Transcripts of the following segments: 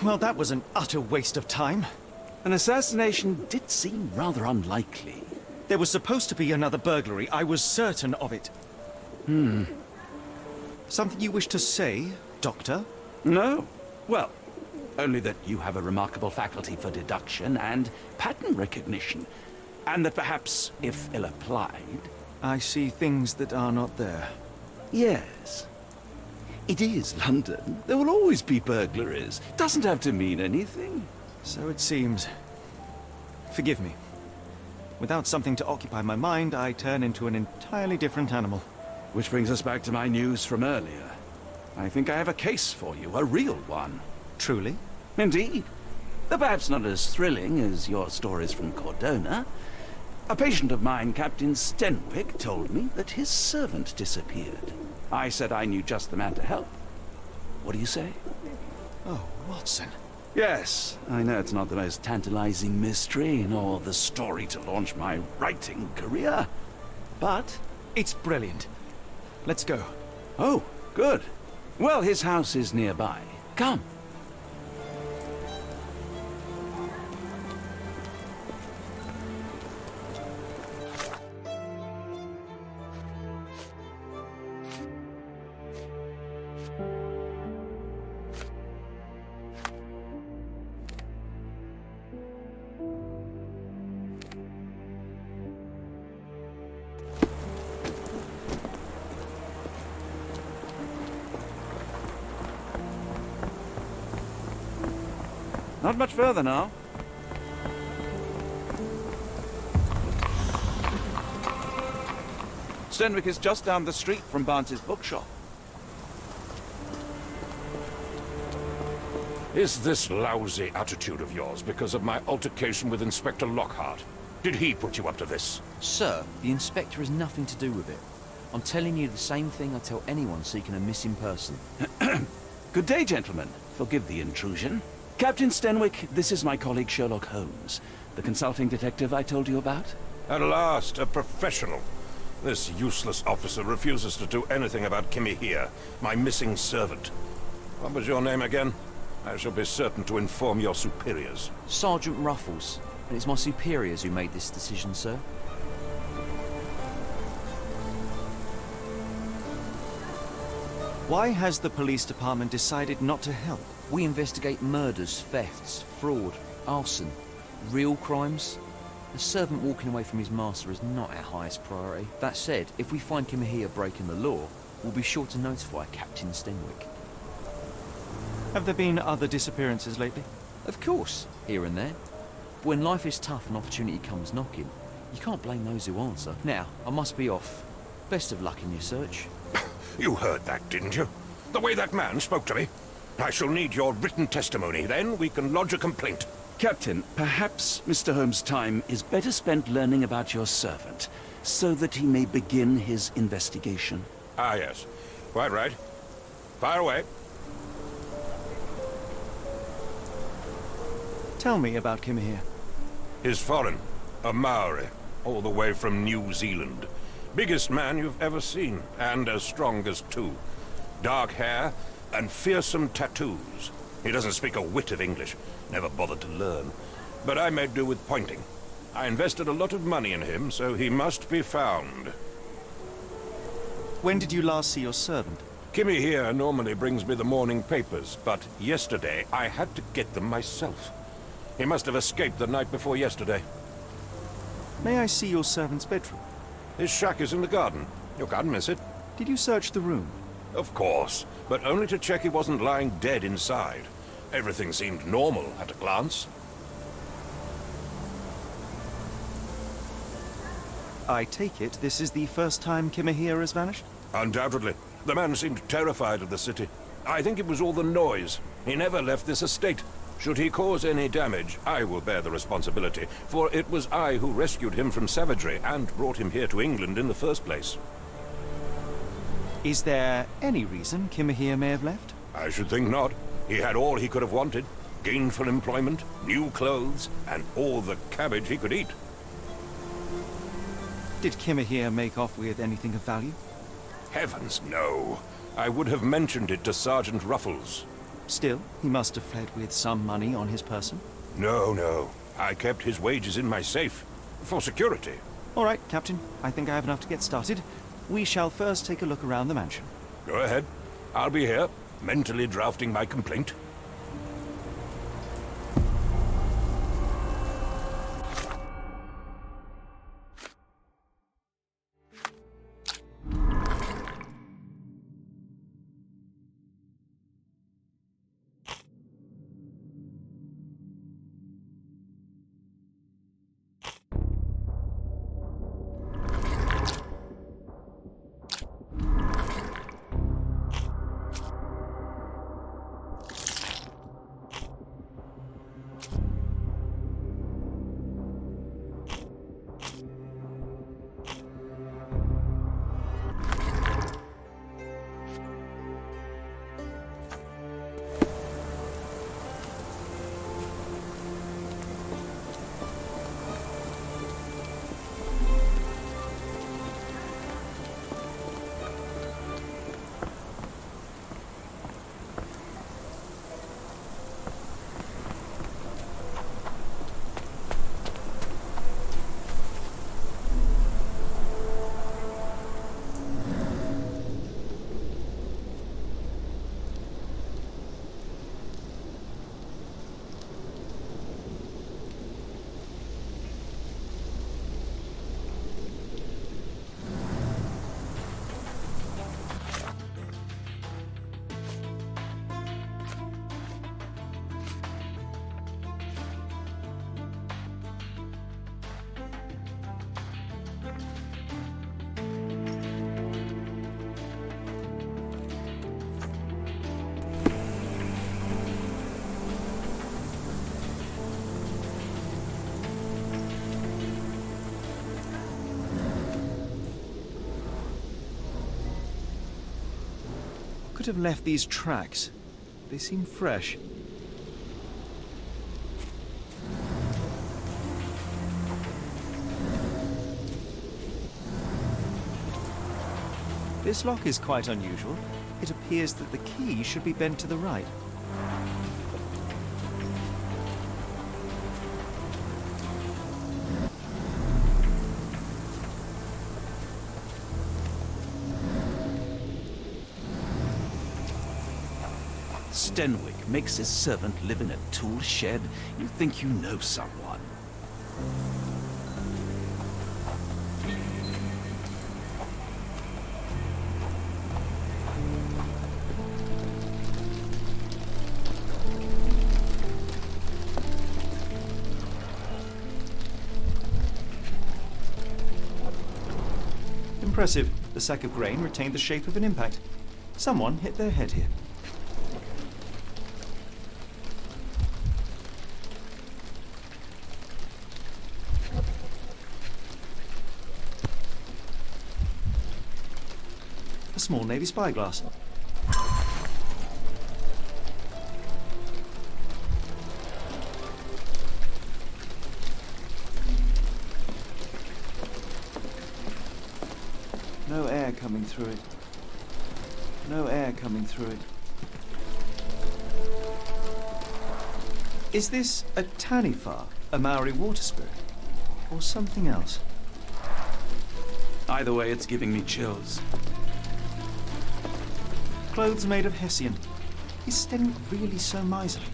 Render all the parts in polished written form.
Well, that was an utter waste of time. An assassination did seem rather unlikely. There was supposed to be another burglary. I was certain of it. Something you wish to say, Doctor? No. Well, only that you have a remarkable faculty for deduction and pattern recognition. And that perhaps, if ill-applied... I see things that are not there. Yes. It is London. There will always be burglaries. Doesn't have to mean anything. So it seems. Forgive me. Without something to occupy my mind, I turn into an entirely different animal. Which brings us back to my news from earlier. I think I have a case for you, a real one. Truly? Indeed. Though perhaps not as thrilling as your stories from Cordona. A patient of mine, Captain Stenwick, told me that his servant disappeared. I said I knew just the man to help. What do you say? Oh, Watson. Yes, I know it's not the most tantalizing mystery, nor the story to launch my writing career. But... it's brilliant. Let's go. Oh, good. Well, his house is nearby. Come. Not much further now. Stenwick is just down the street from Barnes's bookshop. Is this lousy attitude of yours because of my altercation with Inspector Lockhart? Did he put you up to this? Sir, the inspector has nothing to do with it. I'm telling you the same thing I tell anyone seeking a missing person. Good day, gentlemen. Forgive the intrusion. Captain Stenwick, this is my colleague Sherlock Holmes, the consulting detective I told you about. At last, a professional. This useless officer refuses to do anything about Kimmy here, my missing servant. What was your name again? I shall be certain to inform your superiors. Sergeant Ruffles, and it's my superiors who made this decision, sir. Why has the police department decided not to help? We investigate murders, thefts, fraud, arson, real crimes. A servant walking away from his master is not our highest priority. That said, if we find Kimahia breaking the law, we'll be sure to notify Captain Stenwick. Have there been other disappearances lately? Of course, here and there. But when life is tough and opportunity comes knocking, you can't blame those who answer. Now, I must be off. Best of luck in your search. You heard that, didn't you? The way that man spoke to me. I shall need your written testimony, then we can lodge a complaint. Captain, perhaps Mr. Holmes' time is better spent learning about your servant, so that he may begin his investigation. Ah, yes. Quite right. Fire away. Tell me about Kimahia. He's foreign. A Maori. All the way from New Zealand. Biggest man you've ever seen, and as strong as two. Dark hair and fearsome tattoos. He doesn't speak a whit of English. Never bothered to learn. But I made do with pointing. I invested a lot of money in him, so he must be found. When did you last see your servant? Kimmy here normally brings me the morning papers, but yesterday I had to get them myself. He must have escaped the night before yesterday. May I see your servant's bedroom? His shack is in the garden. You can't miss it. Did you search the room? Of course, but only to check he wasn't lying dead inside. Everything seemed normal at a glance. I take it this is the first time Kimahia has vanished? Undoubtedly. The man seemed terrified of the city. I think it was all the noise. He never left this estate. Should he cause any damage, I will bear the responsibility, for it was I who rescued him from savagery and brought him here to England in the first place. Is there any reason Kimahia may have left? I should think not. He had all he could have wanted. Gainful employment, new clothes, and all the cabbage he could eat. Did Kimahia make off with anything of value? Heavens, no. I would have mentioned it to Sergeant Ruffles. Still, he must have fled with some money on his person. No, no. I kept his wages in my safe. For security. All right, Captain. I think I have enough to get started. We shall first take a look around the mansion. Go ahead. I'll be here, mentally drafting my complaint. Could have left these tracks. They seem fresh. This lock is quite unusual. It appears that the key should be bent to the right. Stenwick makes his servant live in a tool shed. You think you know someone. Impressive. The sack of grain retained the shape of an impact. Someone hit their head here. A small navy spyglass. No air coming through it. No air coming through it. Is this a Taniwha, a Maori water spirit, or something else? Either way, it's giving me chills. Clothes made of Hessian. Is Stenwick really so miserly?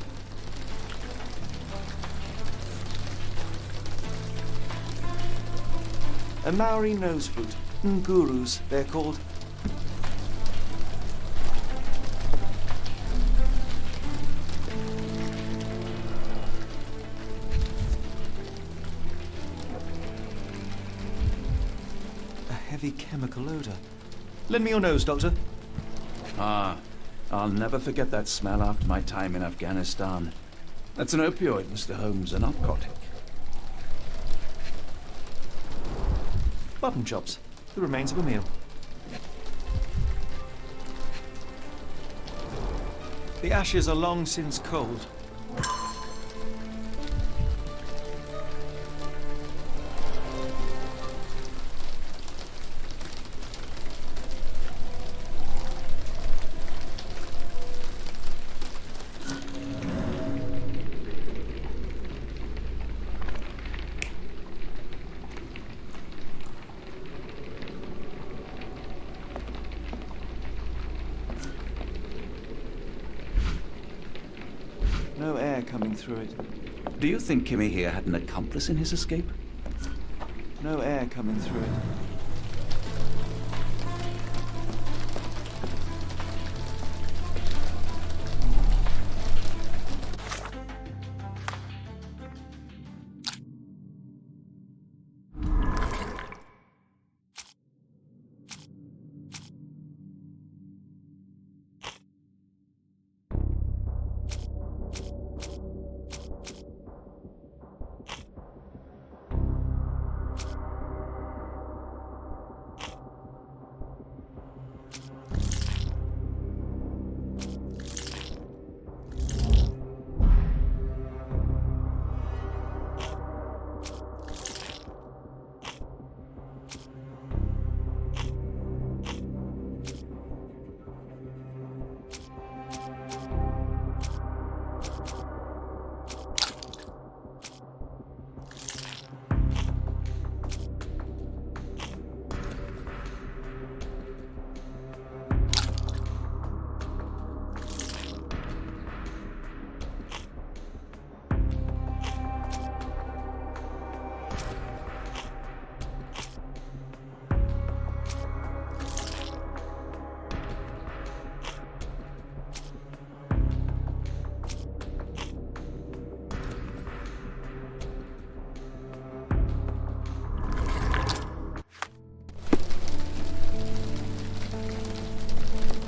A Maori nose flute. Ngurus, they're called. A heavy chemical odor. Lend me your nose, Doctor. Ah, I'll never forget that smell after my time in Afghanistan. That's an opioid, Mr. Holmes, a narcotic. Button chops. The remains of a meal. The ashes are long since cold. No air coming through it. Do you think Kimmy here had an accomplice in his escape? No air coming through it.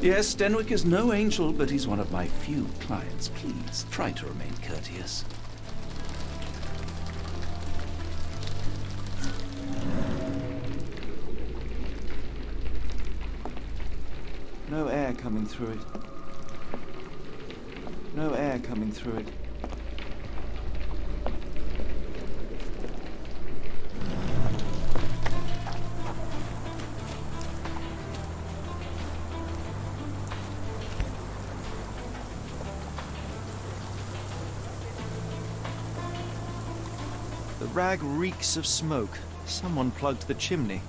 Yes, Stenwick is no angel, but he's one of my few clients. Please, try to remain courteous. No air coming through it. No air coming through it. The rag reeks of smoke. Someone plugged the chimney.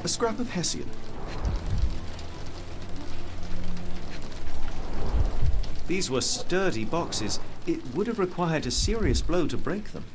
A scrap of Hessian. These were sturdy boxes. It would have required a serious blow to break them.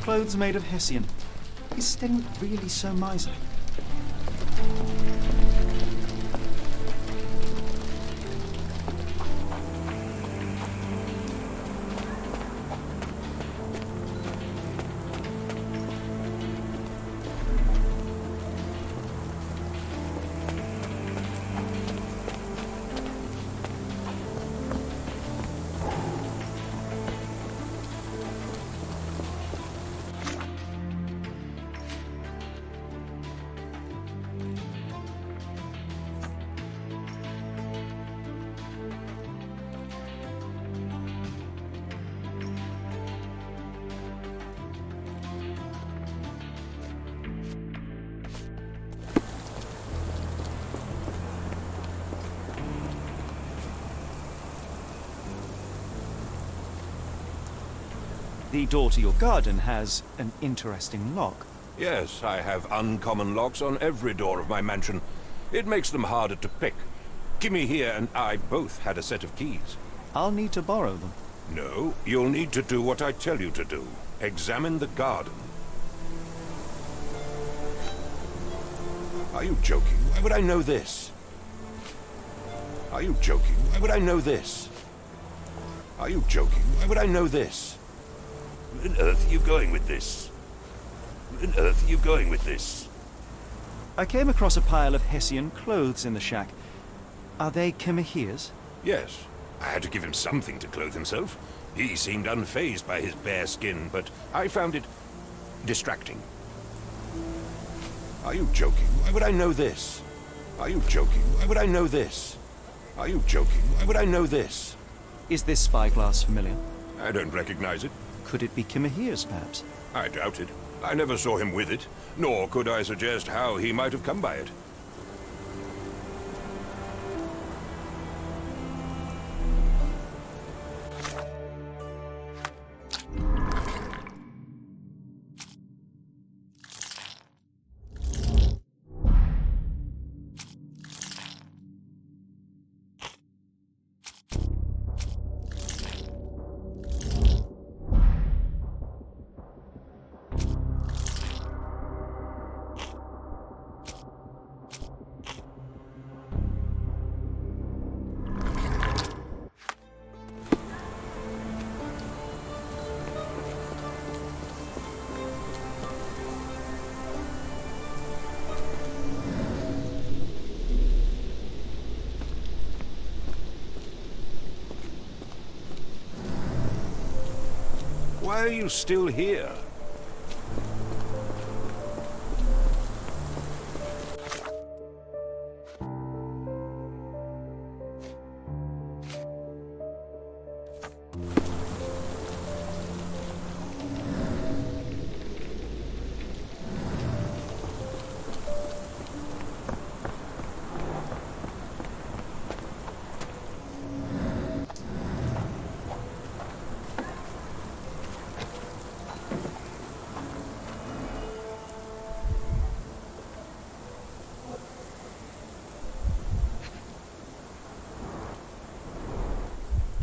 Clothes made of Hessian. Is Stenwick really so miserly? The door to your garden has an interesting lock. Yes, I have uncommon locks on every door of my mansion. It makes them harder to pick. Kimmy here and I both had a set of keys. I'll need to borrow them. No, you'll need to do what I tell you to do. Examine the garden. Are you joking? Why would I know this? Are you joking? Why would I know this? Are you joking? Why would I know this? Where on earth are you going with this? Where on earth are you going with this? I came across a pile of Hessian clothes in the shack. Are they Kimihia's? Yes. I had to give him something to clothe himself. He seemed unfazed by his bare skin, but I found it distracting. Are you joking? Why would I know this? Are you joking? Why would I know this? Are you joking? Why would I know this? Is this spyglass familiar? I don't recognize it. Could it be Kimihia's, perhaps? I doubt it. I never saw him with it, nor could I suggest how he might have come by it. Why are you still here?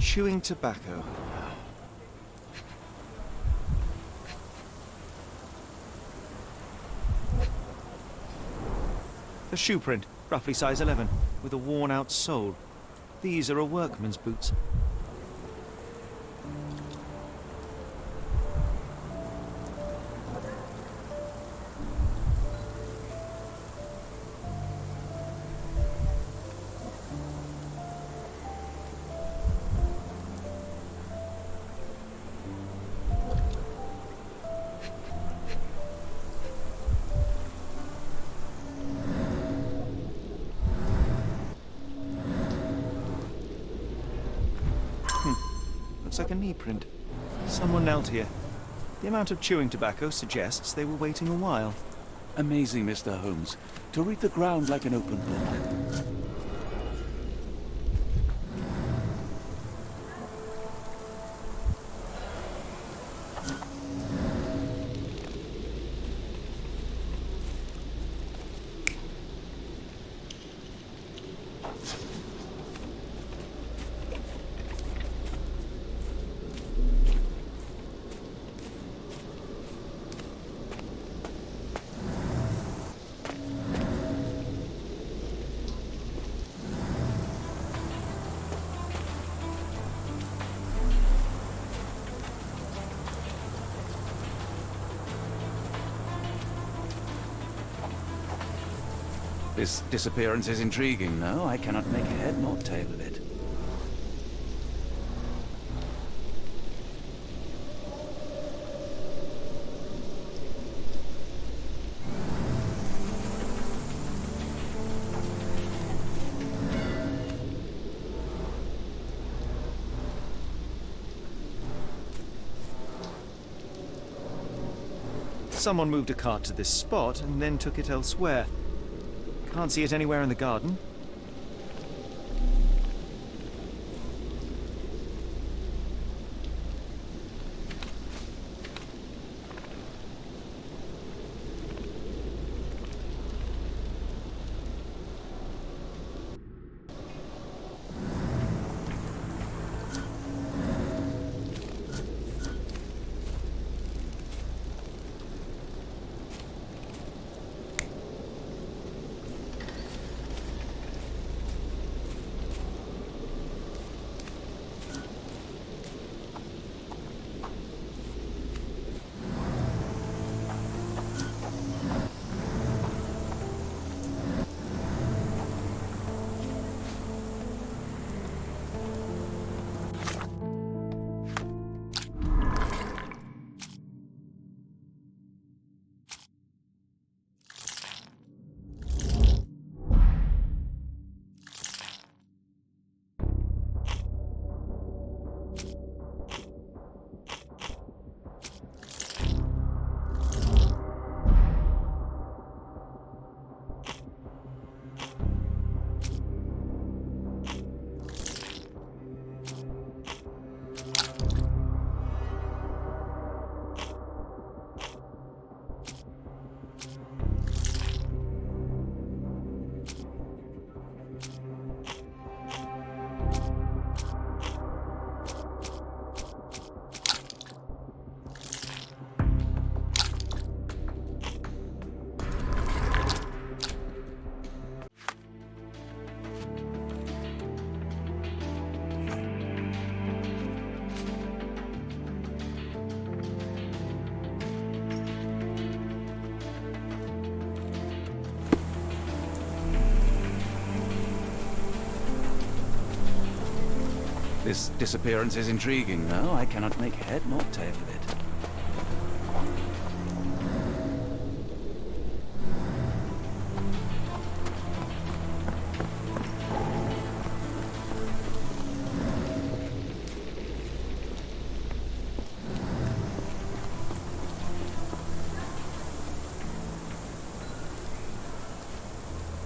Chewing tobacco. A shoe print, roughly size 11, with a worn-out sole. These are a workman's boots. Looks like a knee print. Someone knelt here. The amount of chewing tobacco suggests they were waiting a while. Amazing, Mr. Holmes. To read the ground like an open book. This disappearance is intriguing, no? I cannot make head nor tail of it. Someone moved a cart to this spot and then took it elsewhere. Can't see it anywhere in the garden. This disappearance is intriguing, though. I cannot make head nor tail of it.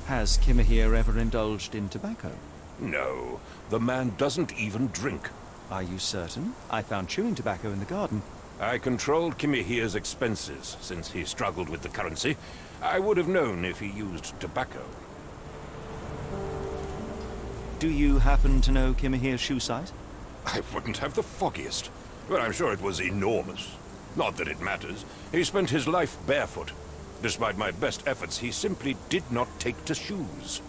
Has Kimahir ever indulged in tobacco? No, the man doesn't even drink. Are you certain? I found chewing tobacco in the garden. I controlled Kimahir's expenses since he struggled with the currency. I would have known if he used tobacco. Do you happen to know Kimahir's shoe size? I wouldn't have the foggiest, but I'm sure it was enormous. Not that it matters. He spent his life barefoot. Despite my best efforts, he simply did not take to shoes.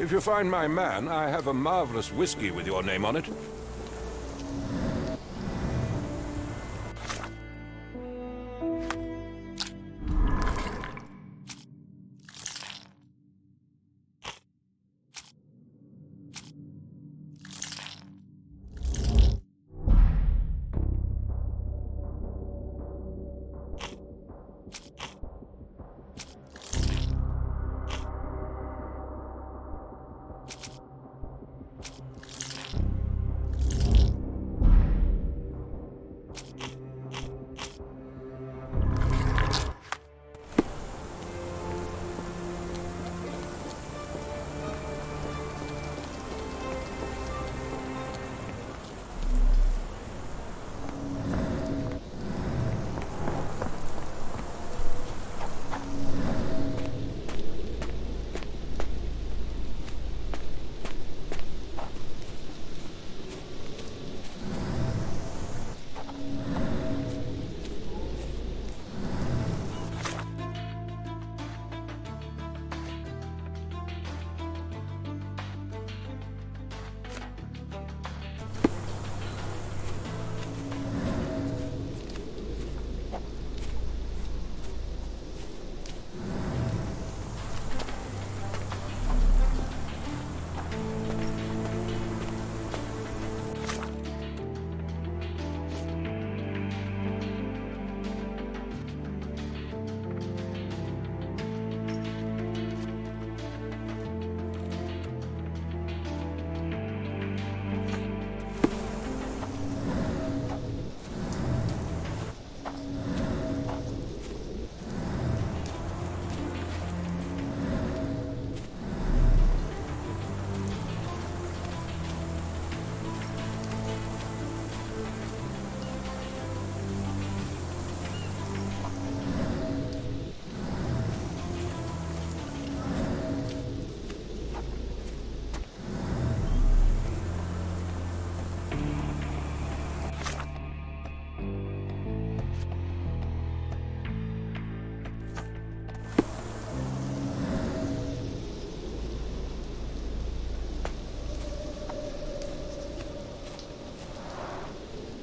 If you find my man, I have a marvelous whiskey with your name on it.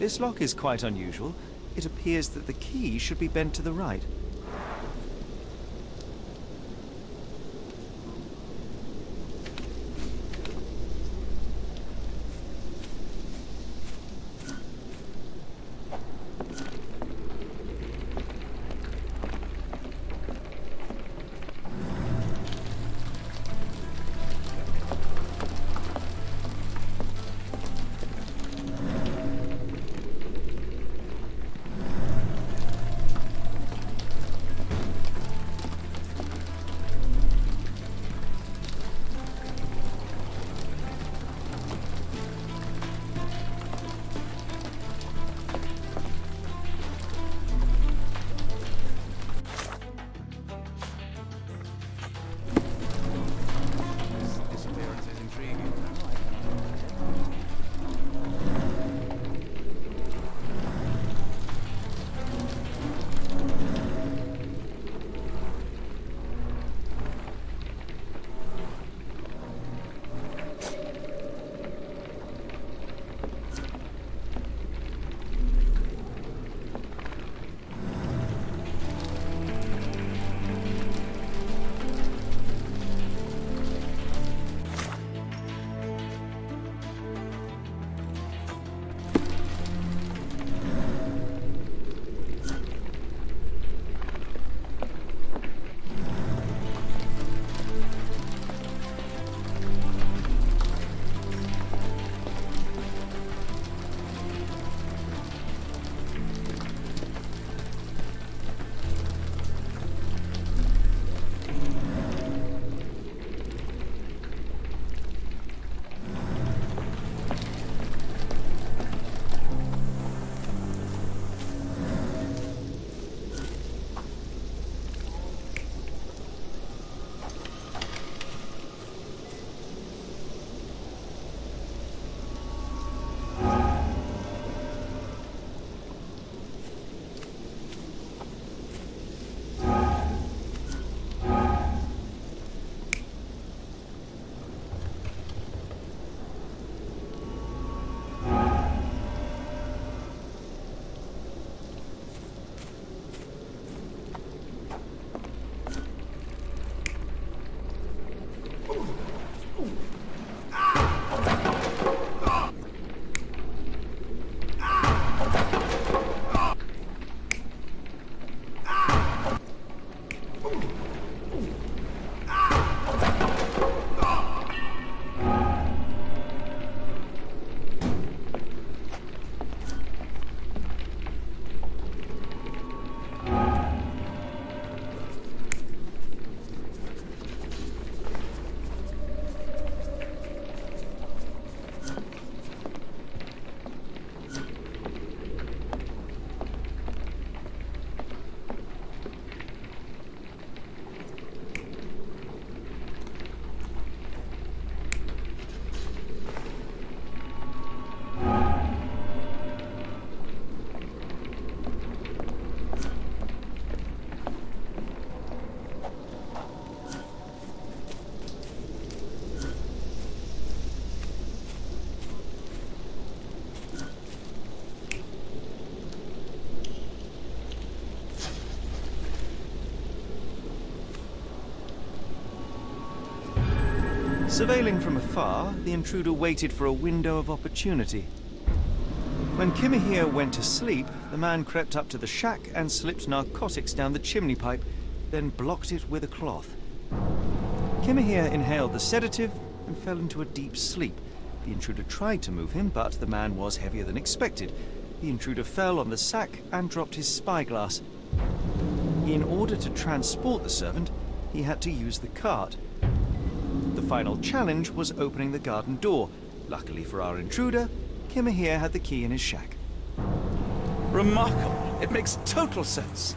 This lock is quite unusual. It appears that the key should be bent to the right. Surveilling from afar, the intruder waited for a window of opportunity. When Kimahir went to sleep, the man crept up to the shack and slipped narcotics down the chimney pipe, then blocked it with a cloth. Kimahir inhaled the sedative and fell into a deep sleep. The intruder tried to move him, but the man was heavier than expected. The intruder fell on the sack and dropped his spyglass. In order to transport the servant, he had to use the cart. The final challenge was opening the garden door. Luckily for our intruder, Kimahir had the key in his shack. Remarkable. It makes total sense.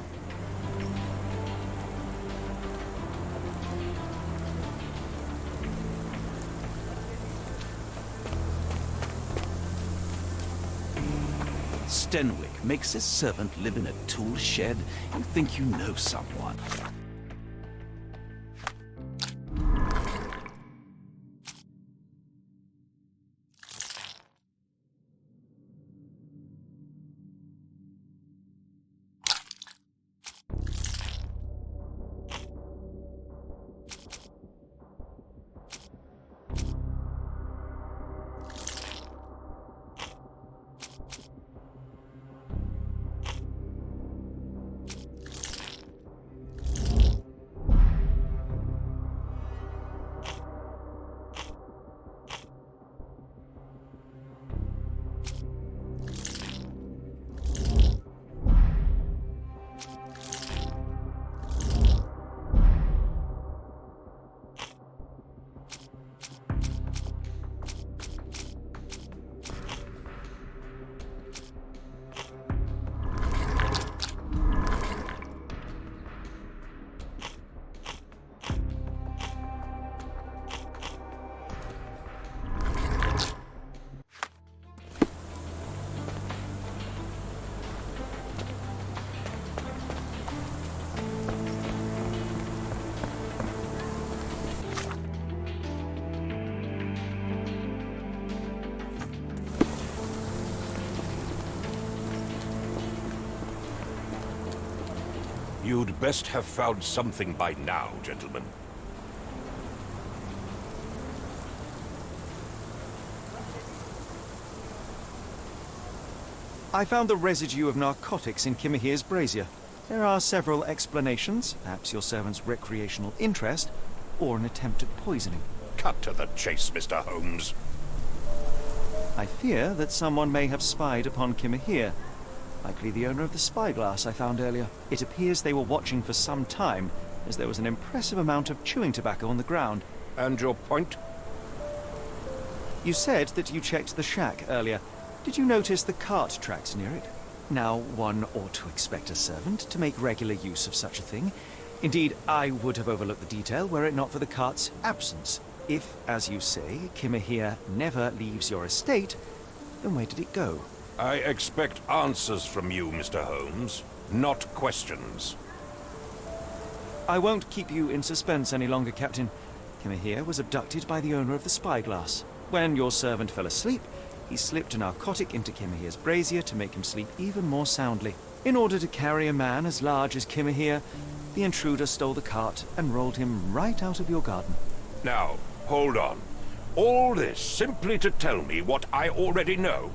Stenwick makes his servant live in a tool shed. You think you know someone. You'd best have found something by now, gentlemen. I found the residue of narcotics in Kimahir's brazier. There are several explanations, perhaps your servant's recreational interest, or an attempt at poisoning. Cut to the chase, Mr. Holmes. I fear that someone may have spied upon Kimahir. Likely the owner of the spyglass I found earlier. It appears they were watching for some time, as there was an impressive amount of chewing tobacco on the ground. And your point? You said that you checked the shack earlier. Did you notice the cart tracks near it? Now, one ought to expect a servant to make regular use of such a thing. Indeed, I would have overlooked the detail were it not for the cart's absence. If, as you say, Kimahir never leaves your estate, then where did it go? I expect answers from you, Mr. Holmes, not questions. I won't keep you in suspense any longer, Captain. Kimahir was abducted by the owner of the spyglass. When your servant fell asleep, he slipped a narcotic into Kimahir's brazier to make him sleep even more soundly. In order to carry a man as large as Kimahir, the intruder stole the cart and rolled him right out of your garden. Now, hold on. All this simply to tell me what I already know?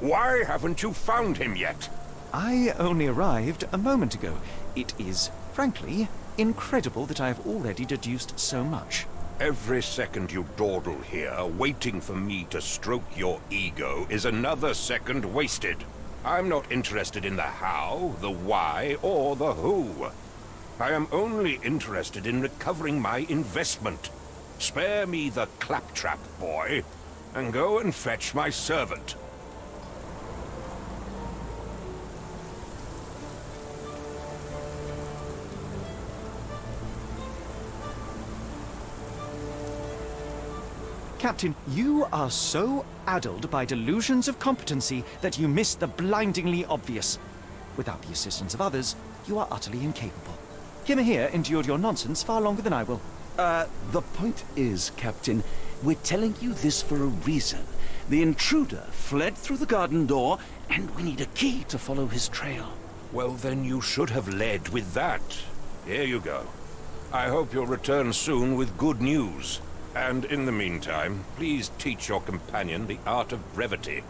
Why haven't you found him yet? I only arrived a moment ago. It is, frankly, incredible that I have already deduced so much. Every second you dawdle here, waiting for me to stroke your ego, is another second wasted. I'm not interested in the how, the why, or the who. I am only interested in recovering my investment. Spare me the claptrap, boy, and go and fetch my servant. Captain, you are so addled by delusions of competency that you miss the blindingly obvious. Without the assistance of others, you are utterly incapable. Kimahir endured your nonsense far longer than I will. The point is, Captain, we're telling you this for a reason. The intruder fled through the garden door, and we need a key to follow his trail. Well, then you should have led with that. Here you go. I hope you'll return soon with good news. And in the meantime, please teach your companion the art of brevity.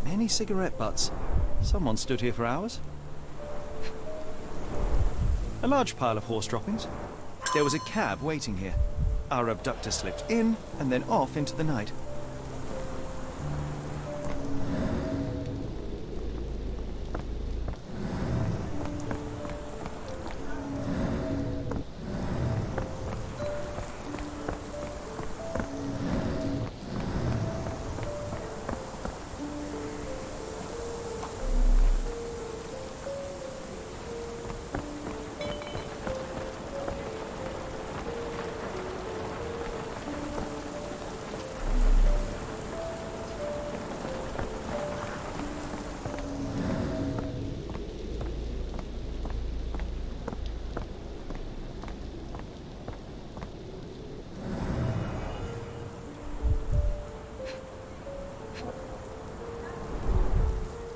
Many cigarette butts. Someone stood here for hours. A large pile of horse droppings. There was a cab waiting here. Our abductor slipped in and then off into the night.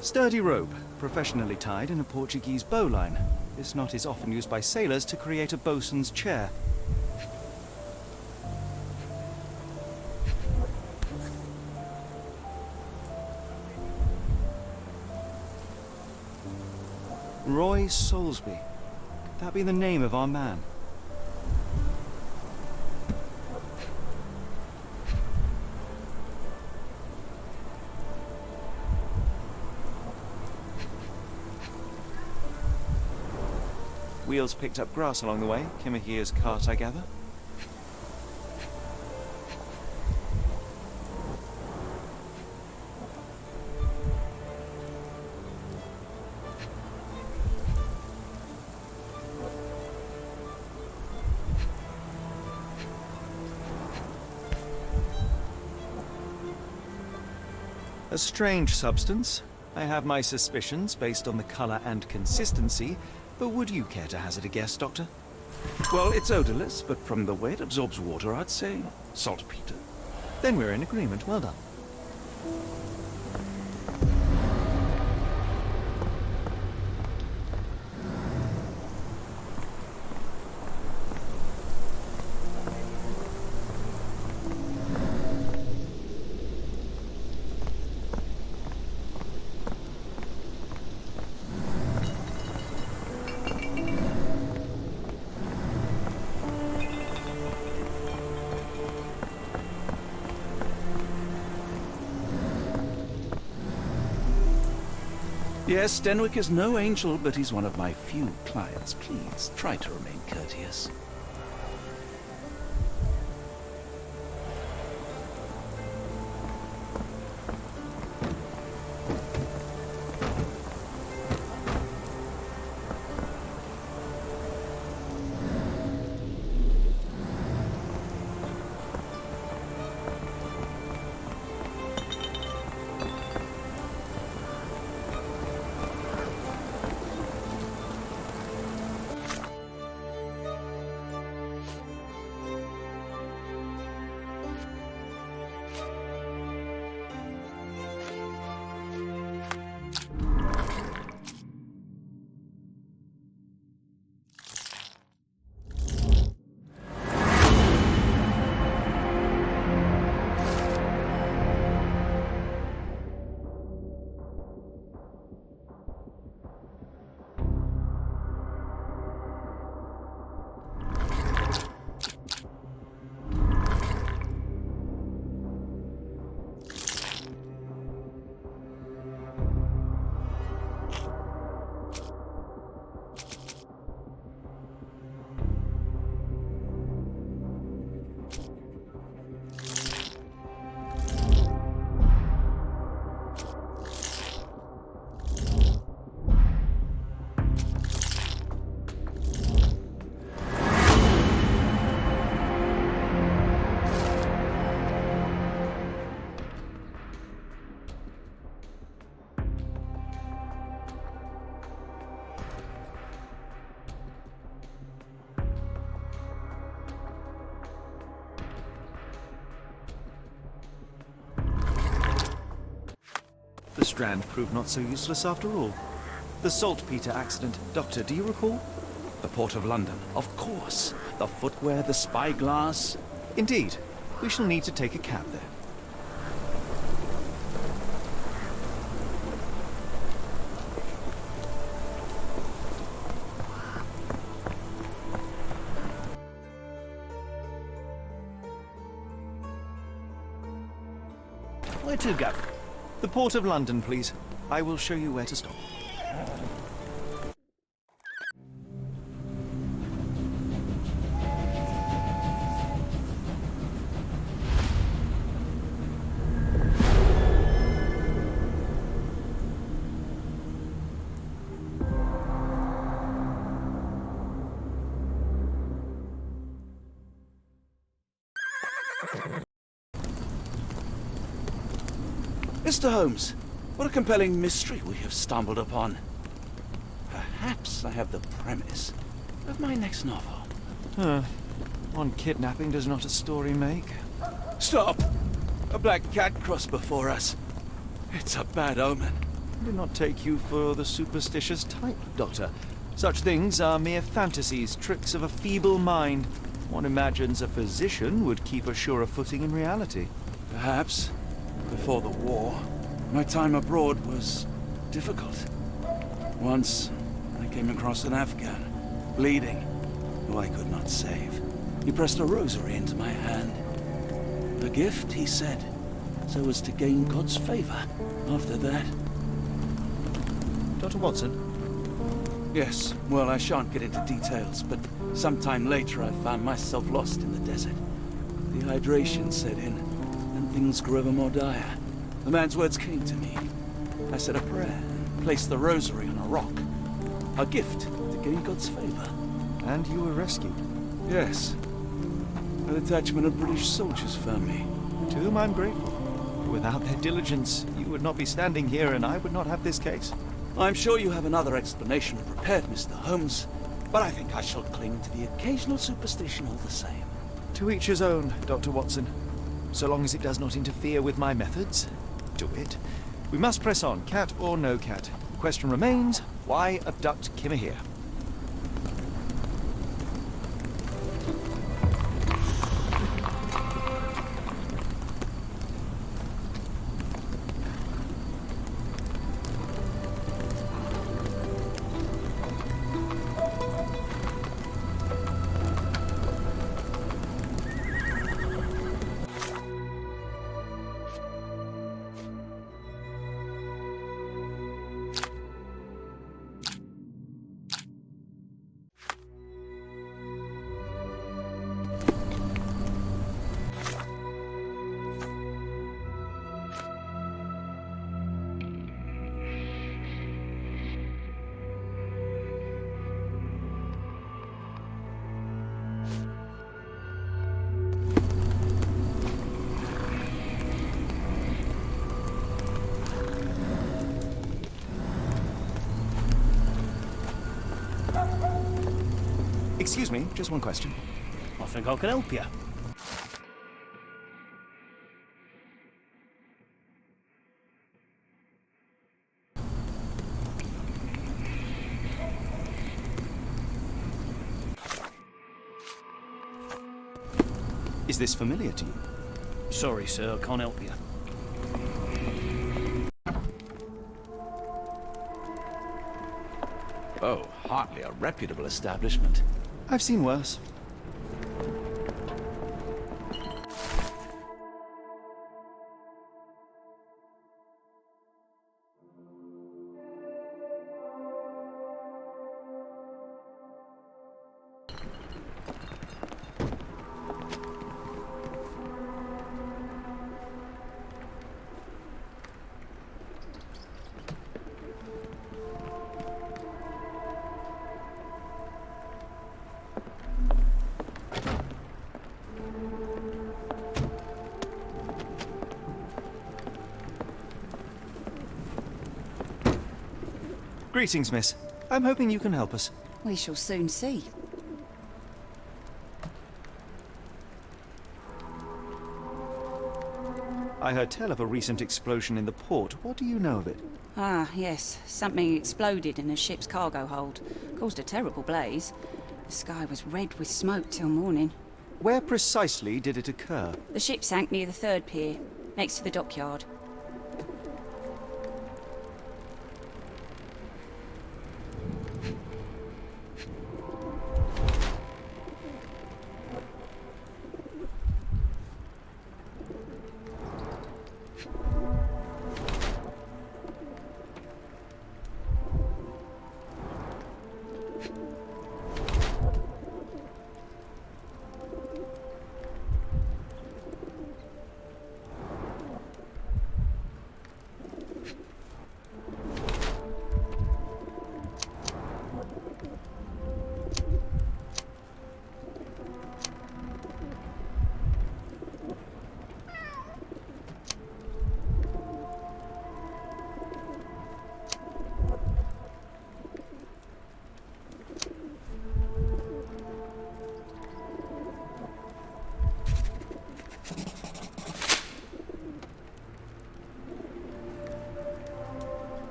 Sturdy rope, professionally tied in a Portuguese bowline. This knot is often used by sailors to create a bosun's chair. Roy Soulsby. Could that be the name of our man? Wheels picked up grass along the way. Kimahia's cart, I gather. A strange substance. I have my suspicions based on the color and consistency, but would you care to hazard a guess, Doctor? Well, it's odorless, but from the way it absorbs water, I'd say saltpeter. Then we're in agreement. Well done. Yes, Stenwick is no angel, but he's one of my few clients. Please, try to remain courteous. strand proved not so useless after all. The saltpeter accident. Doctor, do you recall? The Port of London, of course. The footwear, the spyglass. Indeed. We shall need to take a cab there. Where to go? The Port of London, please. I will show you where to stop. Mr. Holmes, what a compelling mystery we have stumbled upon. Perhaps I have the premise of my next novel. One kidnapping does not a story make. Stop! A black cat crossed before us. It's a bad omen. I do not take you for the superstitious type, Doctor. Such things are mere fantasies, tricks of a feeble mind. One imagines a physician would keep a surer footing in reality. Perhaps. Before the war, my time abroad was difficult. Once, I came across an Afghan, bleeding, who I could not save. He pressed a rosary into my hand. A gift, he said, so as to gain God's favor. After that... Dr. Watson? Yes, well, I shan't get into details, but sometime later I found myself lost in the desert. Dehydration set in, and things grew ever more dire. The man's words came to me. I said a prayer and placed the rosary on a rock. A gift to gain God's favor. And you were rescued. Yes. A detachment of British soldiers found me. To whom I'm grateful. Without their diligence, you would not be standing here and I would not have this case. I'm sure you have another explanation prepared, Mr. Holmes, but I think I shall cling to the occasional superstition all the same. To each his own, Dr. Watson. So long as it does not interfere with my methods, do it. We must press on, cat or no cat. The question remains, why abduct Kimahir? Excuse me, just one question. I think I can help you. Is this familiar to you? Sorry, sir, I can't help you. Oh, hardly a reputable establishment. I've seen worse. Greetings, miss. I'm hoping you can help us. We shall soon see. I heard tell of a recent explosion in the port. What do you know of it? Ah, yes. Something exploded in a ship's cargo hold. Caused a terrible blaze. The sky was red with smoke till morning. Where precisely did it occur? The ship sank near the third pier, next to the dockyard.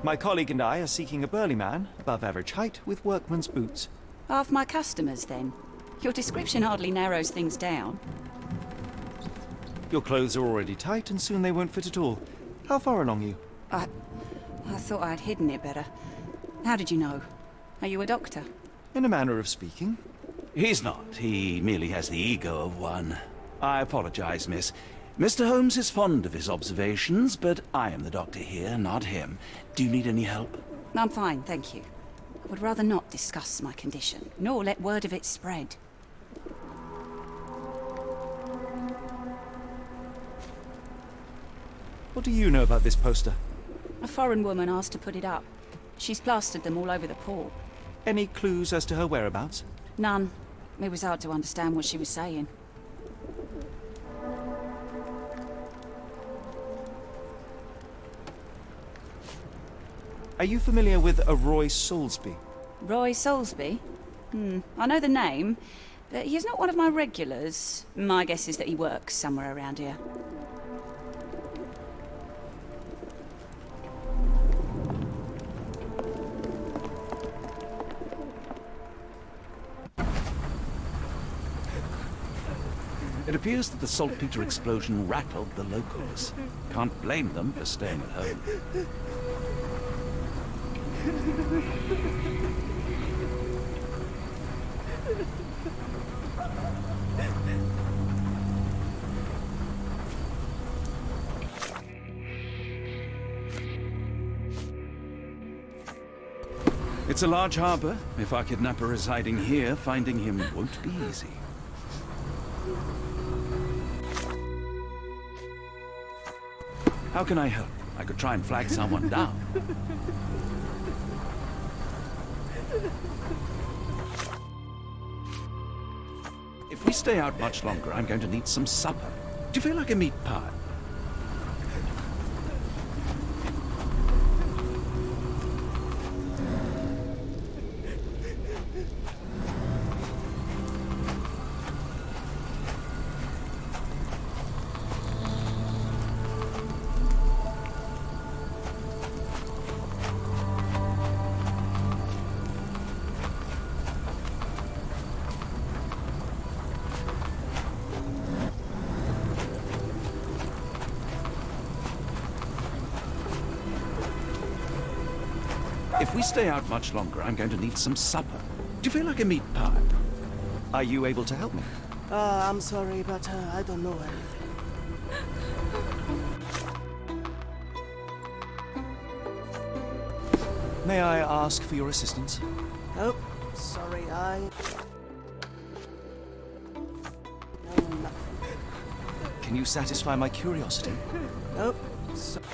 My colleague and I are seeking a burly man, above average height, with workman's boots. Half my customers, then. Your description hardly narrows things down. Your clothes are already tight, and soon they won't fit at all. How far along you? I thought I'd hidden it better. How did you know? Are you a doctor? In a manner of speaking. He's not. He merely has the ego of one. I apologize, miss. Mr. Holmes is fond of his observations, but I am the doctor here, not him. Do you need any help? I'm fine, thank you. I would rather not discuss my condition, nor let word of it spread. What do you know about this poster? A foreign woman asked to put it up. She's plastered them all over the port. Any clues as to her whereabouts? None. It was hard to understand what she was saying. Are you familiar with a Roy Soulsby? Roy Soulsby? I know the name, but he's not one of my regulars. My guess is that he works somewhere around here. It appears that the saltpeter explosion rattled the locals. Can't blame them for staying at home. It's a large harbor. If our kidnapper is hiding here, finding him won't be easy. How can I help? I could try and flag someone down. If we stay out much longer, I'm going to need some supper. Do you feel like a meat pie? If we stay out much longer, I'm going to need some supper. Do you feel like a meat pie? Are you able to help me? I'm sorry, but I don't know anything. May I ask for your assistance? Oh, sorry, I know nothing. Can you satisfy my curiosity? Oh, sorry,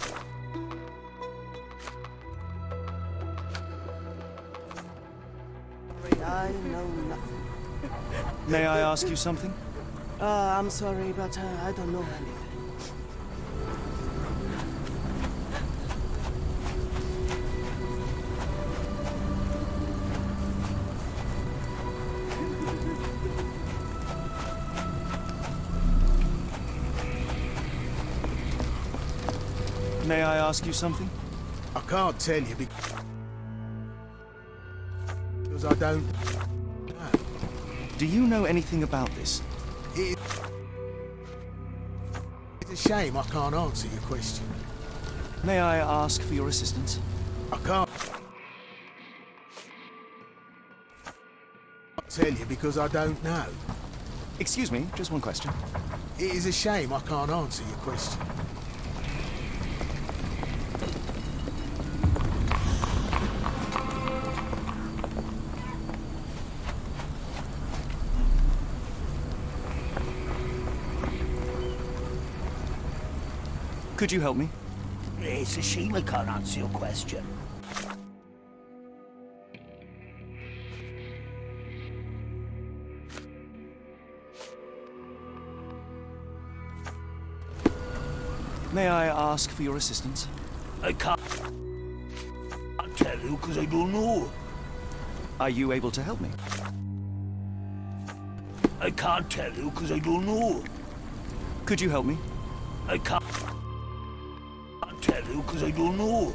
I know nothing. May I ask you something? I'm sorry, but I don't know anything. May I ask you something? I can't tell you because I don't know. Do you know anything about this? It's a shame I can't answer your question. May I ask for your assistance? I can't tell you because I don't know. Excuse me, just one question. It is a shame I can't answer your question. Could you help me? It's a shame I can't answer your question. May I ask for your assistance? I can't tell you because I don't know. Are you able to help me? I can't tell you because I don't know. Could you help me? I can't tell you because I don't know.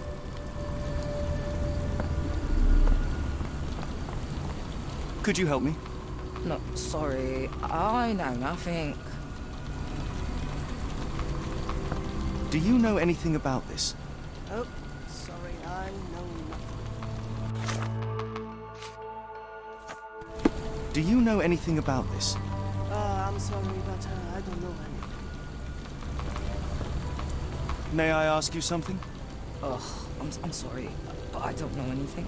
Could you help me? No, sorry, I know nothing. Do you know anything about this? Oh, sorry, I know nothing. Do you know anything about this? I'm sorry, but I don't know anything. May I ask you something? Ugh, I'm sorry, but I don't know anything.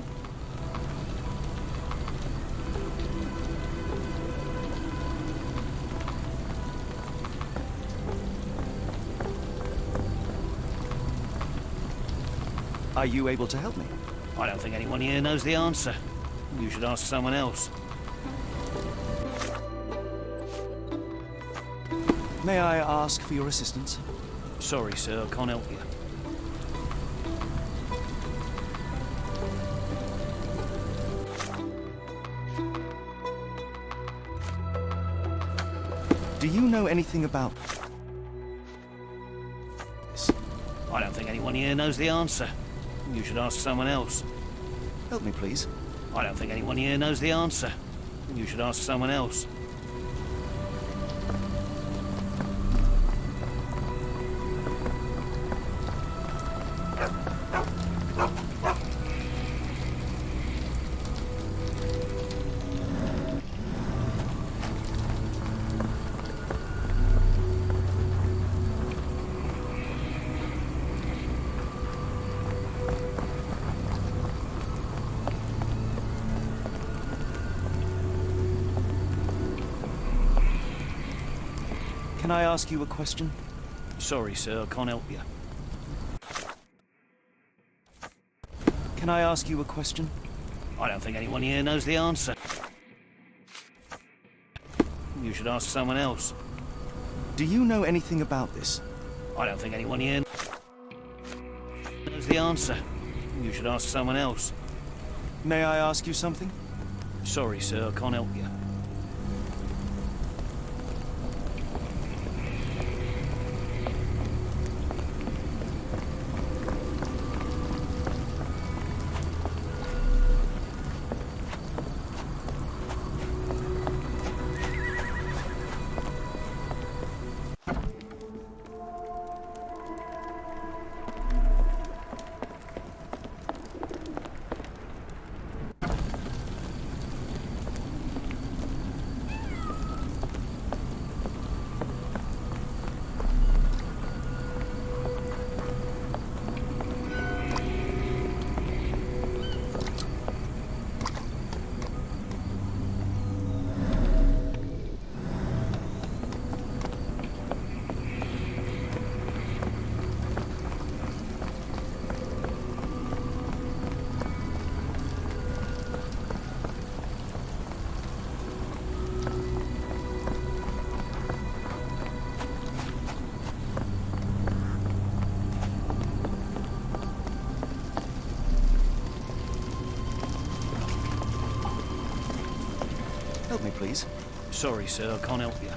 Are you able to help me? I don't think anyone here knows the answer. You should ask someone else. May I ask for your assistance? Sorry, sir, I can't help you. Do you know anything about this? I don't think anyone here knows the answer. You should ask someone else. Help me, please. I don't think anyone here knows the answer. You should ask someone else. Can I ask you a question? Sorry, sir, I can't help you. Can I ask you a question? I don't think anyone here knows the answer. You should ask someone else. Do you know anything about this? I don't think anyone here knows the answer. You should ask someone else. May I ask you something? Sorry, sir, I can't help you. Help me, please. Sorry, sir, I can't help you.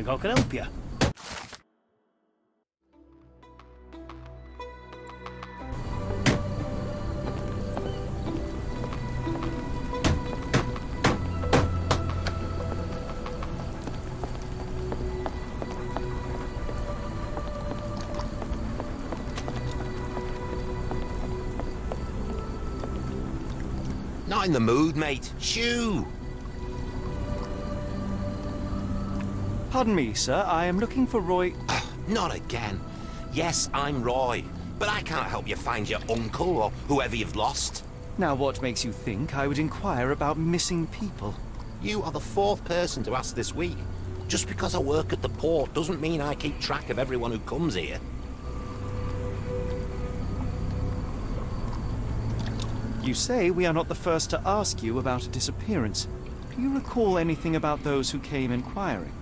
think I can help you. Not in the mood, mate. Shoo! Pardon me, sir. I am looking for Roy... Not again. Yes, I'm Roy, but I can't help you find your uncle or whoever you've lost. Now, what makes you think I would inquire about missing people? You are the fourth person to ask this week. Just because I work at the port doesn't mean I keep track of everyone who comes here. You say we are not the first to ask you about a disappearance. Do you recall anything about those who came inquiring?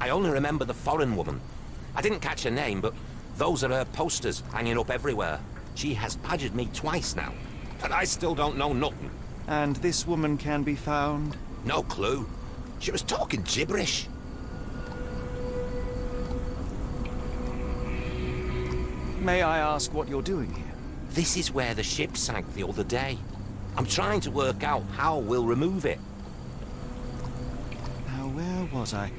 I only remember the foreign woman. I didn't catch her name, but those are her posters hanging up everywhere. She has badgered me twice now, and I still don't know nothing. And this woman can be found? No clue. She was talking gibberish. May I ask what you're doing here? This is where the ship sank the other day. I'm trying to work out how we'll remove it. Now, where was I?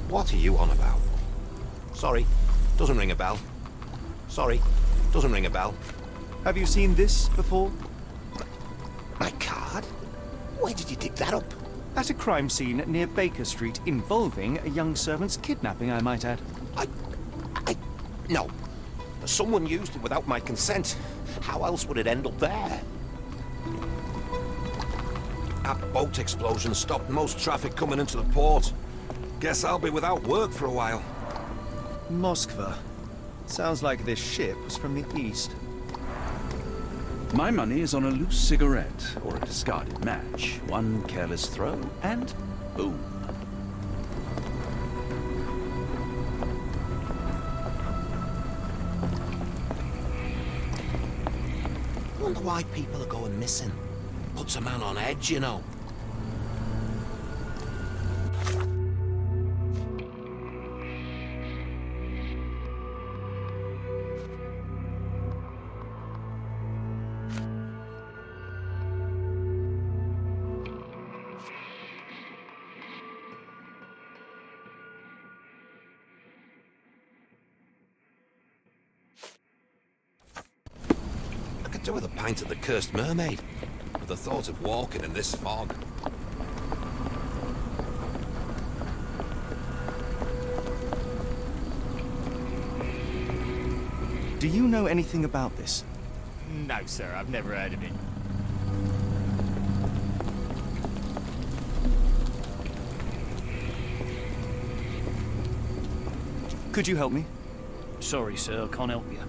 What are you on about? Sorry, doesn't ring a bell. Sorry, doesn't ring a bell. Have you seen this before? My card? Where did you dig that up? At a crime scene near Baker Street involving a young servant's kidnapping, I might add. No. Someone used it without my consent. How else would it end up there? That boat explosion stopped most traffic coming into the port. Guess I'll be without work for a while. Moskva. Sounds like this ship was from the east. My money is on a loose cigarette or a discarded match. One careless throw, and boom. I wonder why people are going missing. Puts a man on edge, you know. I could do with a pint of the Cursed Mermaid, with the thought of walking in this fog. Do you know anything about this? No, sir, I've never heard of it. Could you help me? Sorry, sir, I can't help you.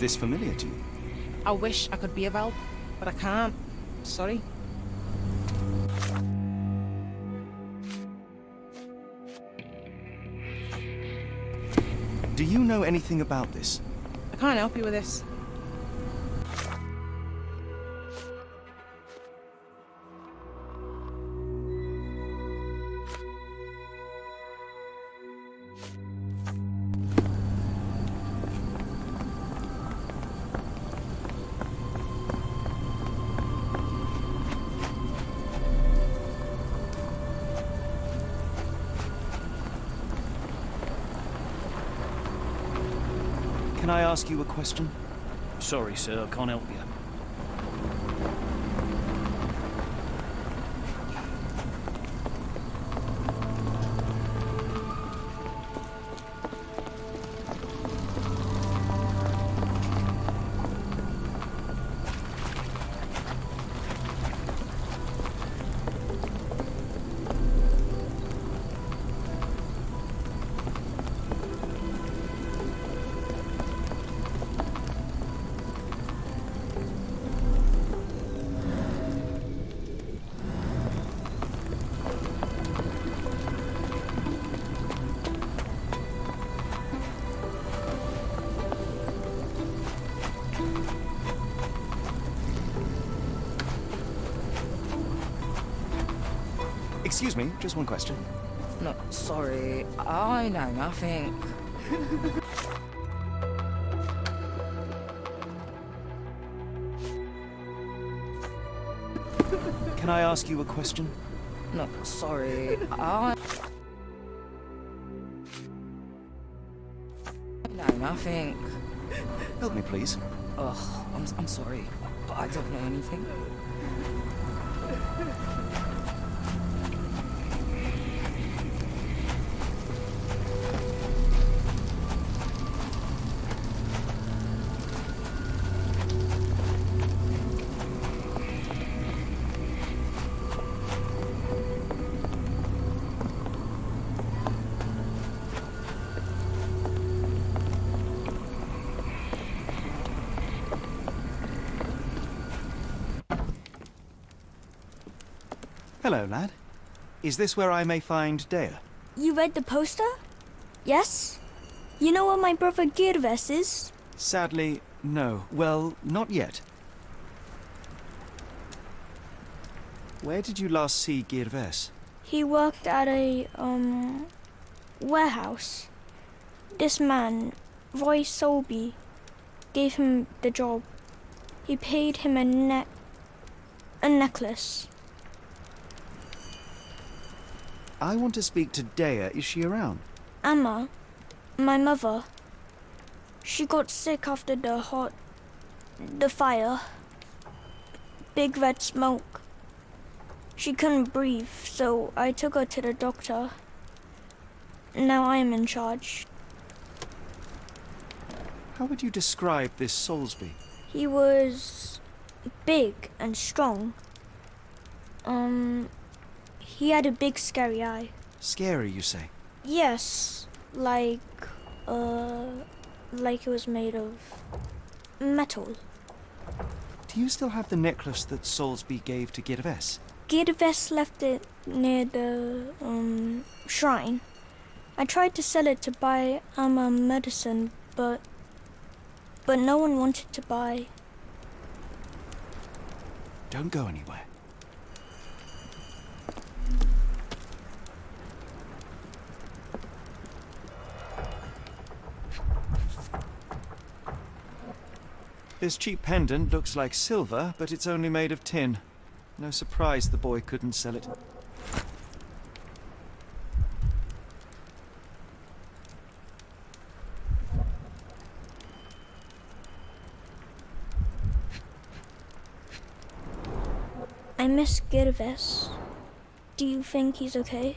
this familiar to you? I wish I could be of help, but I can't. Sorry. Do you know anything about this? I can't help you with this. Can I ask you a question? Sorry, sir, I can't help you. Excuse me, just one question. No, sorry. I know nothing. Can I ask you a question? No, sorry. I know nothing. Help me, please. Ugh, I'm sorry, but I don't know anything. Hello, lad. Is this where I may find Dea? You read the poster? Yes? You know where my brother Girves is? Sadly, no. Well, not yet. Where did you last see Girves? He worked at a, warehouse. This man, Roy Solby, gave him the job. He paid him a necklace. I want to speak to Dea. Is she around? Amma, my mother, she got sick after the fire. Big red smoke. She couldn't breathe, so I took her to the doctor. Now I am in charge. How would you describe this Soulsby? He was big and strong. He had a big scary eye. Scary, you say? Yes, like it was made of metal. Do you still have the necklace that Soulsby gave to Girves? Girves left it near the shrine. I tried to sell it to buy Amma medicine, but no one wanted to buy. Don't go anywhere. This cheap pendant looks like silver, but it's only made of tin. No surprise the boy couldn't sell it. I miss Girves. Do you think he's okay?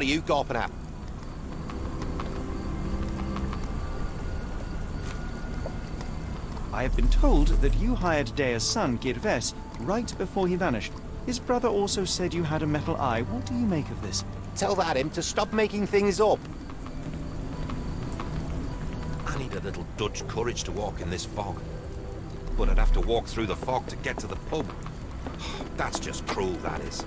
What are you gawping at? I have been told that you hired Dea's son, Girves, right before he vanished. His brother also said you had a metal eye. What do you make of this? Tell that him to stop making things up. I need a little Dutch courage to walk in this fog. But I'd have to walk through the fog to get to the pub. That's just cruel, that is.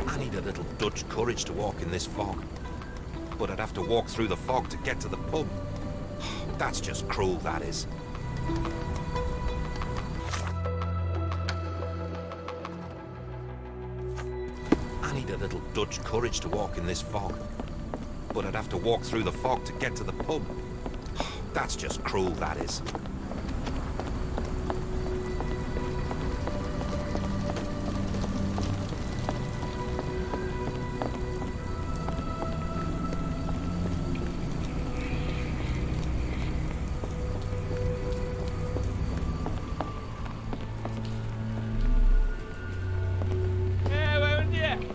I need a little Dutch courage to walk in this fog. But I'd have to walk through the fog to get to the pub. That's just cruel, that is. I need a little Dutch courage to walk in this fog. But I'd have to walk through the fog to get to the pub. That's just cruel, that is.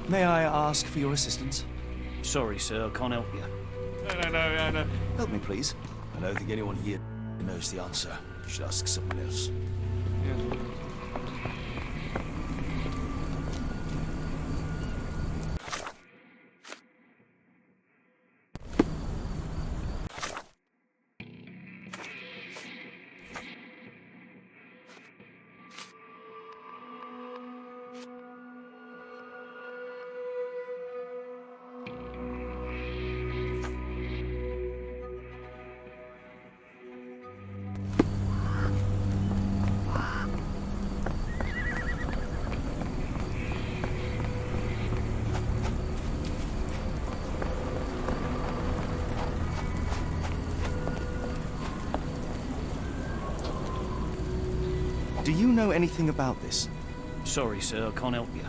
May I ask for your assistance? Sorry, sir, I can't help you. No. Help me, please. I don't think anyone here knows the answer. You should ask someone else. Do you know anything about this? Sorry, sir, I can't help you.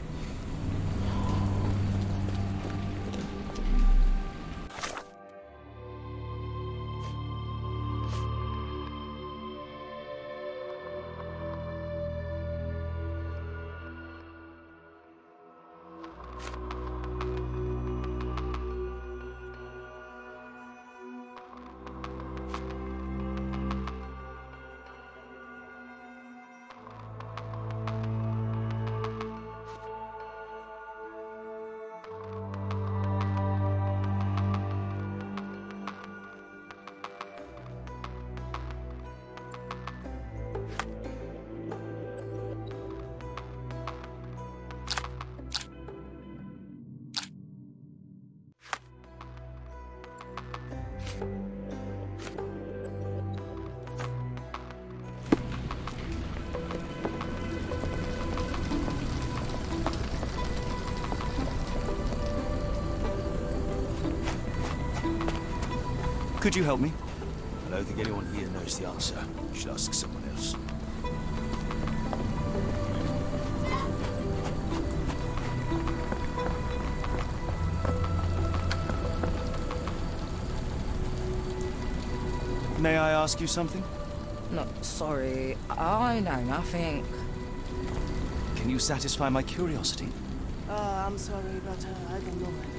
Could you help me? I don't think anyone here knows the answer. You should ask someone else. May I ask you something? No, sorry. I know nothing. Can you satisfy my curiosity? I'm sorry, but I don't know anything.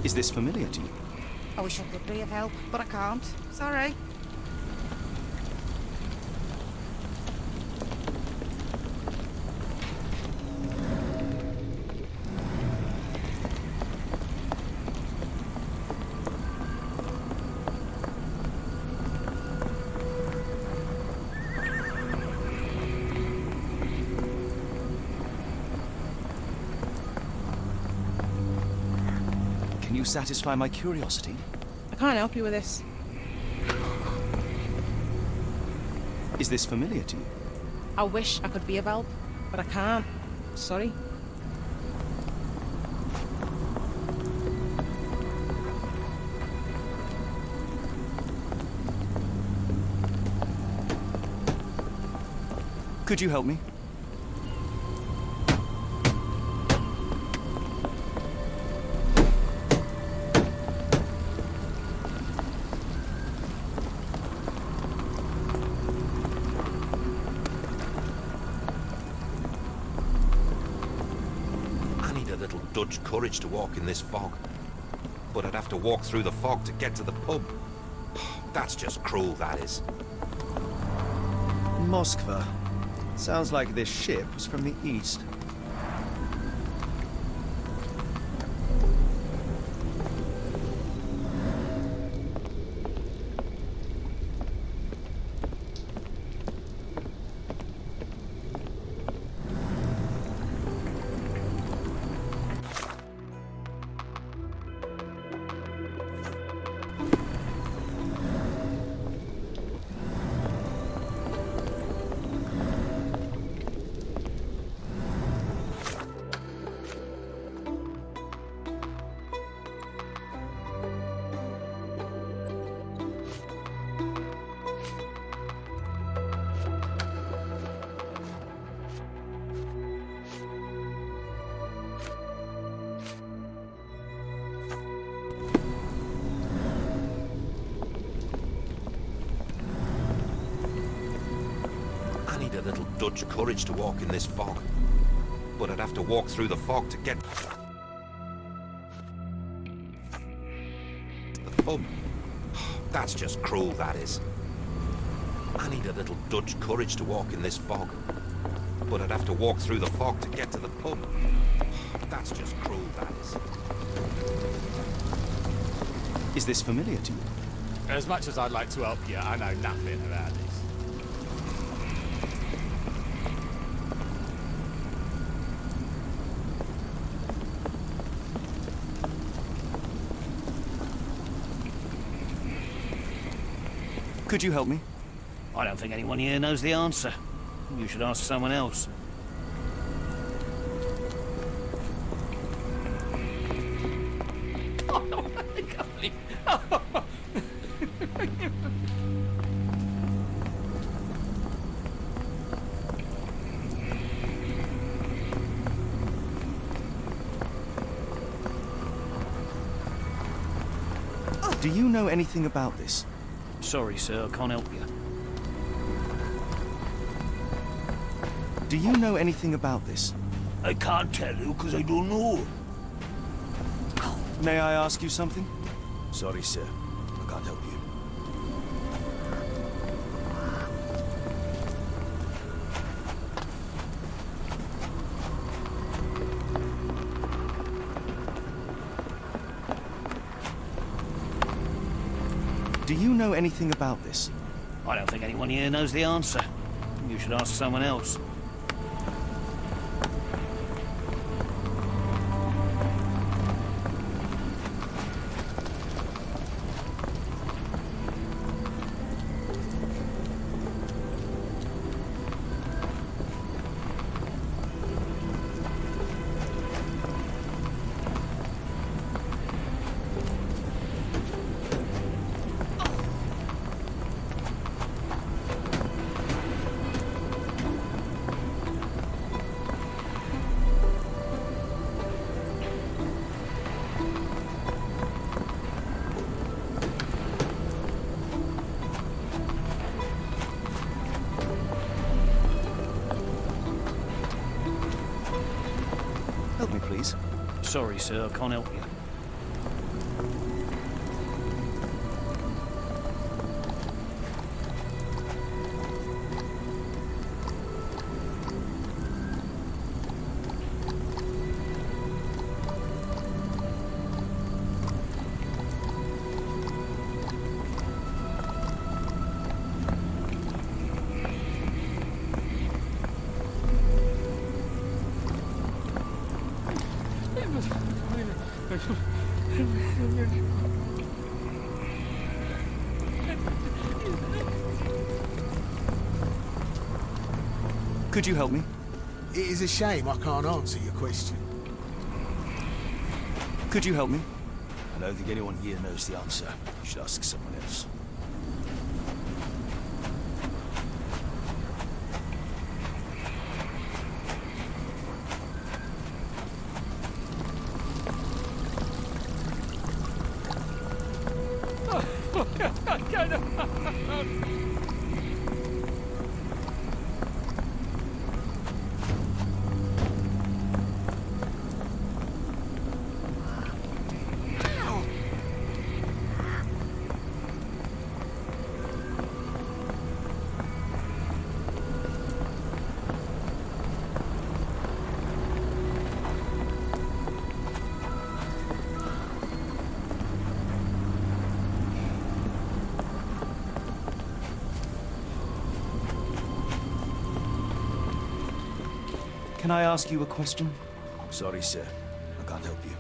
Is this familiar to you? I wish I could be of help, but I can't. Sorry. you satisfy my curiosity? I can't help you with this. Is this familiar to you? I wish I could be of help, but I can't. Sorry. Could you help me? Dutch courage to walk in this fog. But I'd have to walk through the fog to get to the pub. That's just cruel, that is. Moskva. Sounds like this ship was from the east. Dutch courage to walk in this fog. But I'd have to walk through the fog to get the pub. That's just cruel, that is. I need a little Dutch courage to walk in this fog. But I'd have to walk through the fog to get to the pub. That's just cruel, that is. Is this familiar to you? As much as I'd like to help you, I know nothing about this. Could you help me? I don't think anyone here knows the answer. You should ask someone else. Do you know anything about this? Sorry, sir, I can't help you. Do you know anything about this? I can't tell you because I don't know. May I ask you something? Sorry, sir. I can't help you. Do you know anything about this? I don't think anyone here knows the answer. You should ask someone else. Help me, please. Sorry, sir, I can't help you. Could you help me? It is a shame I can't answer your question. Could you help me? I don't think anyone here knows the answer. You should ask someone else. Can I ask you a question? Sorry, sir. I can't help you.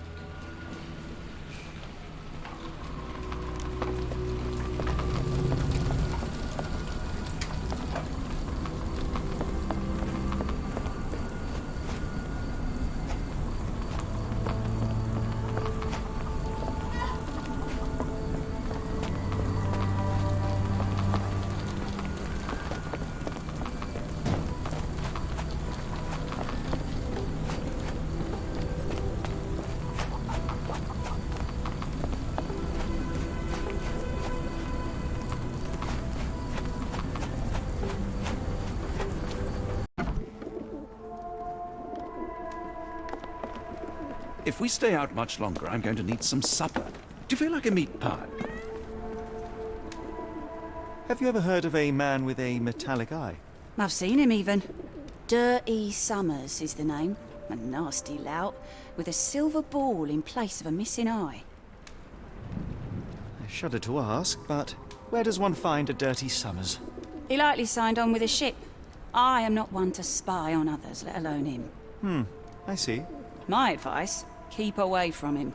If we stay out much longer, I'm going to need some supper. Do you feel like a meat pie? Have you ever heard of a man with a metallic eye? I've seen him even. Dirty Summers is the name. A nasty lout, with a silver ball in place of a missing eye. I shudder to ask, but where does one find a Dirty Summers? He likely signed on with a ship. I am not one to spy on others, let alone him. I see. My advice, keep away from him.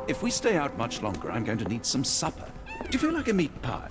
If we stay out much longer, I'm going to need some supper. Do you feel like a meat pie?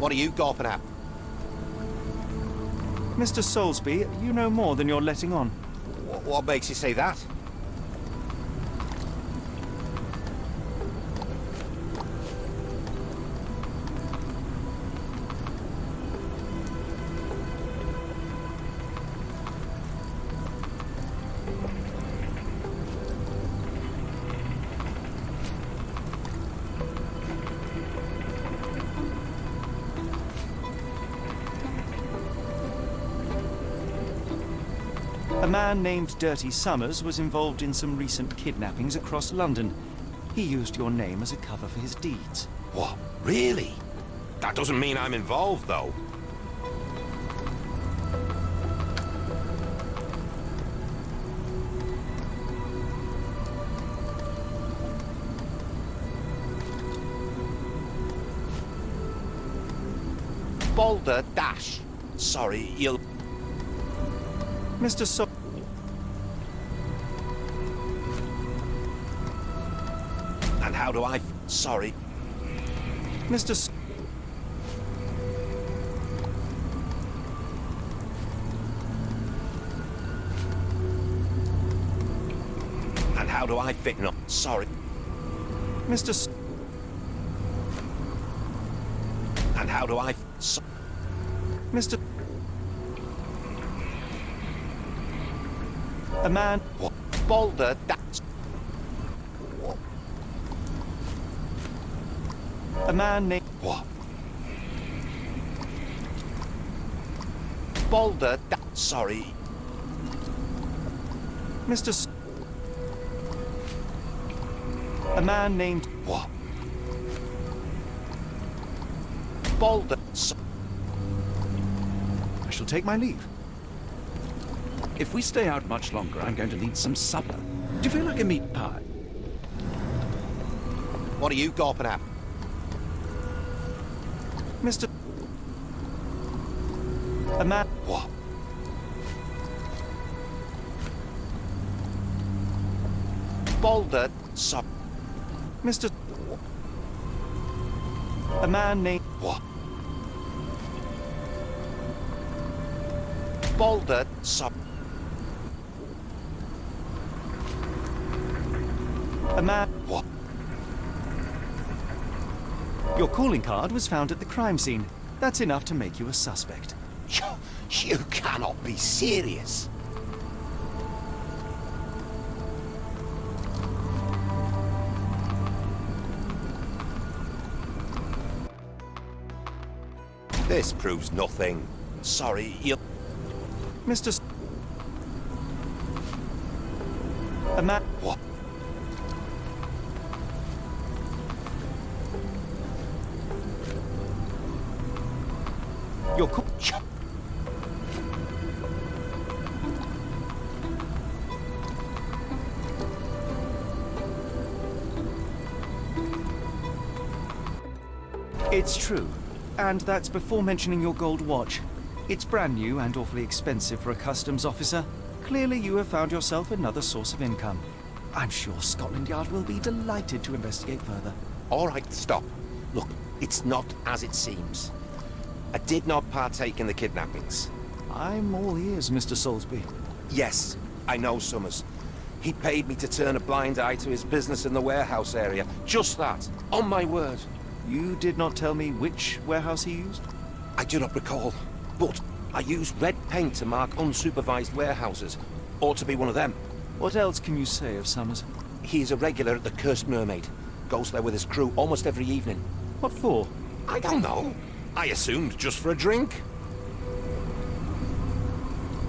What are you gawping at? Mr. Soulsby, you know more than you're letting on. What makes you say that? A man named Dirty Summers was involved in some recent kidnappings across London. He used your name as a cover for his deeds. What? Really? That doesn't mean I'm involved, though. Boulder Dash. Sorry, you'll... Mr. And how do I... Sorry. Mr. And how do I fit? No, sorry. Mr. And how do I... Mr. A man... What? Boulder Dash. A man named... What? Boulder Dash. Sorry. Mr. A man named... What? Boulder... I shall take my leave. If we stay out much longer, I'm going to need some supper. Do you feel like a meat pie? What are you gawping at? Mr. A man... What? Boulder... So... Mr. A man named... What? Boulder... So... A man... What? Your calling card was found at the crime scene. That's enough to make you a suspect. You cannot be serious. This proves nothing. Sorry, you... Mr. A man... What? Your call... It's true. And that's before mentioning your gold watch. It's brand new and awfully expensive for a customs officer. Clearly you have found yourself another source of income. I'm sure Scotland Yard will be delighted to investigate further. All right, stop. Look, it's not as it seems. I did not partake in the kidnappings. I'm all ears, Mr. Soulsby. Yes, I know Summers. He paid me to turn a blind eye to his business in the warehouse area. Just that. On my word. You did not tell me which warehouse he used? I do not recall, but I used red paint to mark unsupervised warehouses. Ought to be one of them. What else can you say of Summers? He's a regular at the Cursed Mermaid. Goes there with his crew almost every evening. What for? I don't know. I assumed just for a drink.